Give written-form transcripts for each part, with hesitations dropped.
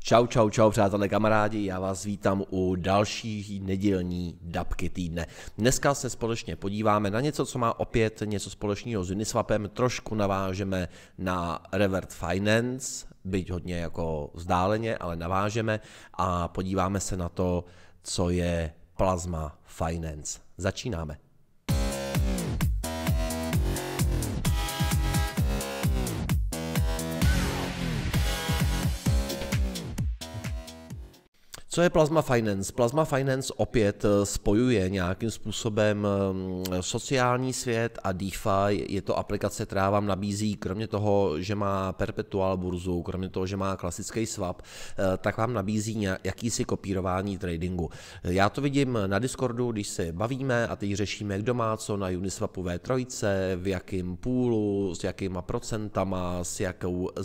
Čau, čau, čau, přátelé, kamarádi, já vás vítám u další nedělní dabky týdne. Dneska se společně podíváme na něco, co má opět něco společného s Uniswapem, trošku navážeme na Revert Finance, byť hodně jako vzdáleně, ale navážeme a podíváme se na to, co je Plasma Finance. Začínáme. Co je Plasma Finance? Plasma Finance opět spojuje nějakým způsobem sociální svět a DeFi. Je to aplikace, která vám nabízí, kromě toho, že má perpetuál burzu, kromě toho, že má klasický swap, tak vám nabízí jakýsi kopírování tradingu. Já to vidím na Discordu, když se bavíme a teď řešíme, kdo má co na Uniswapu V3, v jakém poolu, s jakýma procentama, s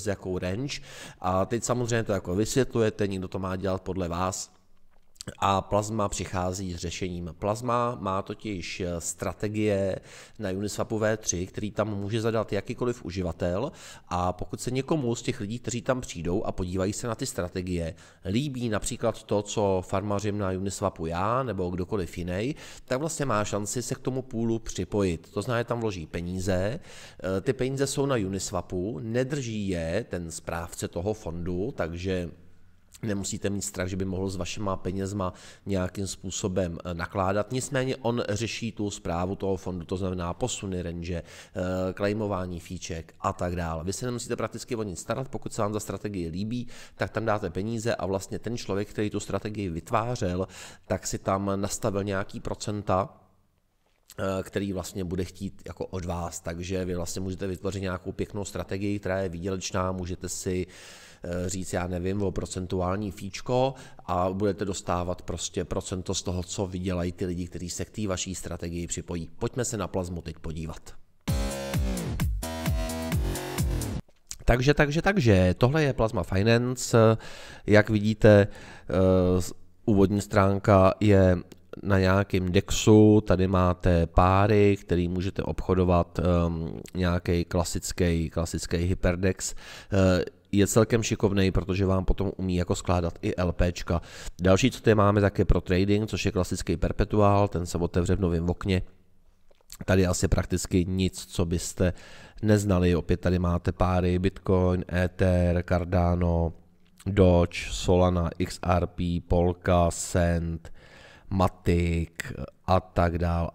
jakou range. A teď samozřejmě to jako vysvětlujete, někdo to má dělat podle vás. A Plasma přichází s řešením. Plasma má totiž strategie na Uniswapu V3, který tam může zadat jakýkoliv uživatel, a pokud se někomu z těch lidí, kteří tam přijdou a podívají se na ty strategie, líbí například to, co farmařím na Uniswapu já nebo kdokoliv jiný, tak vlastně má šanci se k tomu poolu připojit. To znamená, že tam vloží peníze, ty peníze jsou na Uniswapu, nedrží je ten správce toho fondu, takže nemusíte mít strach, že by mohl s vašima penězma nějakým způsobem nakládat. Nicméně on řeší tu správu toho fondu, to znamená posuny range, claimování fíček a tak dále. Vy se nemusíte prakticky o nic starat, pokud se vám ta strategie líbí, tak tam dáte peníze a vlastně ten člověk, který tu strategii vytvářel, tak si tam nastavil nějaký procenta, který vlastně bude chtít jako od vás, takže vy vlastně můžete vytvořit nějakou pěknou strategii, která je výdělečná, můžete si říct, já nevím, o procentuální fíčko a budete dostávat prostě procento z toho, co vydělají ty lidi, kteří se k té vaší strategii připojí. Pojďme se na Plasmu teď podívat. Takže, tohle je Plasma Finance, jak vidíte, úvodní stránka je na nějakém DEXu, tady máte páry, který můžete obchodovat, nějaký klasický hyperdex, je celkem šikovnej, protože vám potom umí jako skládat i LPčka. Další, co tady máme, tak je pro trading, což je klasický perpetuál, ten se otevře v novém okně. Tady asi prakticky nic, co byste neznali, opět tady máte páry Bitcoin, Ether, Cardano, Doge, Solana, XRP, Polka, Cent, Matic a tak dál,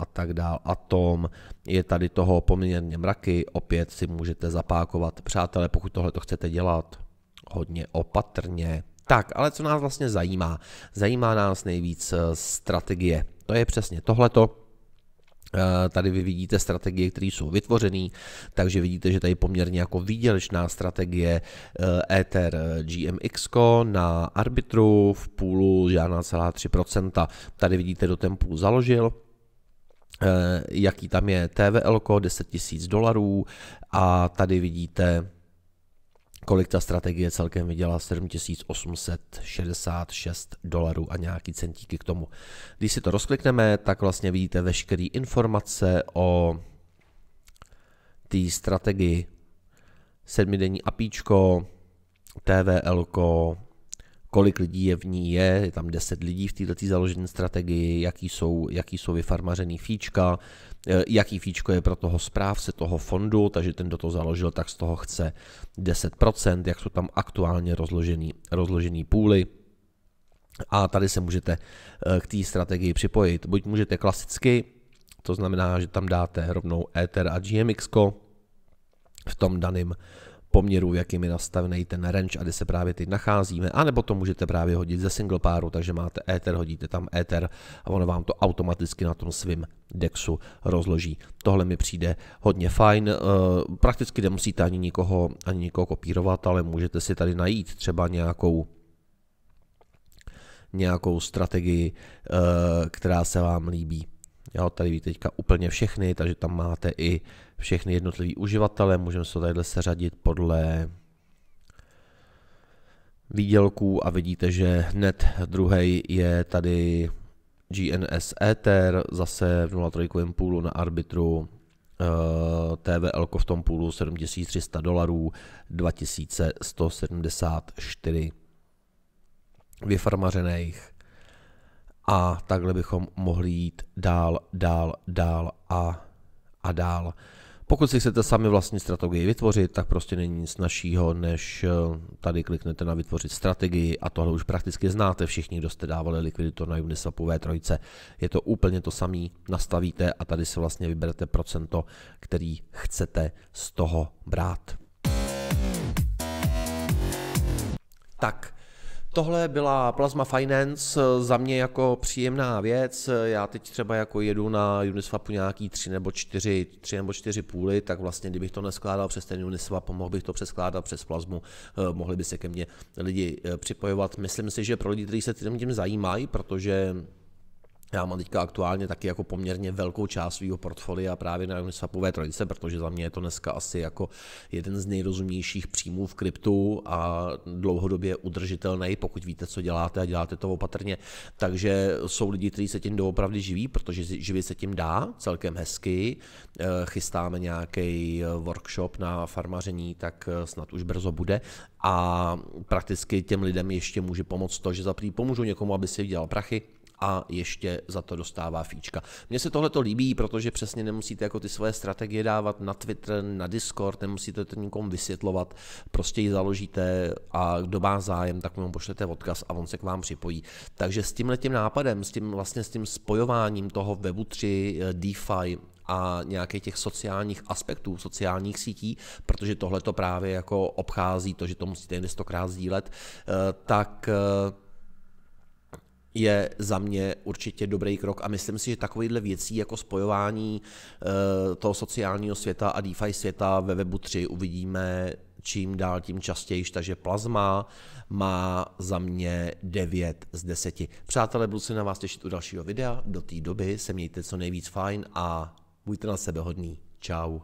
Atom, je tady toho poměrně mraky, opět si můžete zapákovat. Přátelé, pokud tohle to chcete dělat, hodně opatrně. Tak, ale co nás vlastně zajímá? Zajímá nás nejvíc strategie. To je přesně tohleto. Tady vy vidíte strategie, které jsou vytvořené, takže vidíte, že tady poměrně jako výdělečná strategie Ether GMX na arbitru v poolu žádná celá 3%. Tady vidíte, kdo ten pool založil, jaký tam je TVL, $10 000 a tady vidíte, kolik ta strategie celkem vydělá, $7,866 a nějaký centíky k tomu. Když si to rozklikneme, tak vlastně vidíte veškeré informace o té strategii. 7denní APIčko, TVL, kolik lidí je v ní je tam 10 lidí v této založené strategii, jaký jsou vyfarmařený fíčka, jaký fíčko je pro toho správce toho fondu, takže ten, kdo to založil, tak z toho chce 10%, jak jsou tam aktuálně rozložený pooly. A tady se můžete k té strategii připojit. Buď můžete klasicky, to znamená, že tam dáte rovnou Ether a GMX v tom daném poměru, jakým je nastavený ten range a kde se právě teď nacházíme, anebo to můžete právě hodit ze single páru, takže máte Ether, hodíte tam Ether a ono vám to automaticky na tom svým DEXu rozloží. Tohle mi přijde hodně fajn, prakticky nemusíte ani nikoho kopírovat, ale můžete si tady najít třeba nějakou strategii, která se vám líbí. Jo, tady vidíte teďka úplně všechny, takže tam máte i všechny jednotlivý uživatele, můžeme se tadyhle seřadit podle výdělků a vidíte, že hned druhý je tady GNS Ether, zase v 0,3 poolu na arbitru, TVL v tom poolu $7,300, 2174 vyfarmařených. A takhle bychom mohli jít dál a dál. Pokud si chcete sami vlastní strategii vytvořit, tak prostě není nic snazšího, než tady kliknete na vytvořit strategii a tohle už prakticky znáte všichni, kdo jste dávali likviditu na Uniswapu V3. Je to úplně to samé, nastavíte a tady si vlastně vyberete procento, který chcete z toho brát. Tak. Tohle byla Plasma Finance, za mě jako příjemná věc. Já teď třeba jako jedu na Uniswapu nějaký 3 nebo 4 půly, tak vlastně kdybych to neskládal přes ten Uniswap, mohl bych to přeskládat přes Plasmu, mohli by se ke mně lidi připojovat. Myslím si, že pro lidi, kteří se tím zajímají, protože já mám teďka aktuálně taky jako poměrně velkou část svého portfolia právě na Uniswapu V3, protože za mě je to dneska asi jako jeden z nejrozumnějších příjmů v kryptu a dlouhodobě udržitelný, pokud víte, co děláte a děláte to opatrně. Takže jsou lidi, kteří se tím doopravdy živí, protože živit se tím dá celkem hezky. Chystáme nějaký workshop na farmaření, tak snad už brzo bude. A prakticky těm lidem ještě může pomoct to, že za prý pomůžu někomu, aby si vydělal prachy, a ještě za to dostává fíčka. Mně se tohle to líbí, protože přesně nemusíte jako ty svoje strategie dávat na Twitter, na Discord, nemusíte to nikomu vysvětlovat, prostě ji založíte a kdo má zájem, tak mu pošlete odkaz a on se k vám připojí. Takže s tímhletím nápadem, s tím spojováním toho Webu 3, DeFi a nějakých těch sociálních aspektů, sociálních sítí, protože tohle to právě jako obchází to, že to musíte jen 100krát sdílet, tak je za mě určitě dobrý krok a myslím si, že takovýhle věcí jako spojování toho sociálního světa a DeFi světa ve Webu 3 uvidíme čím dál tím častěji, takže Plasma má za mě 9 z 10. Přátelé, budu se na vás těšit u dalšího videa, do té doby se mějte co nejvíc fajn a buďte na sebe hodný. Čau.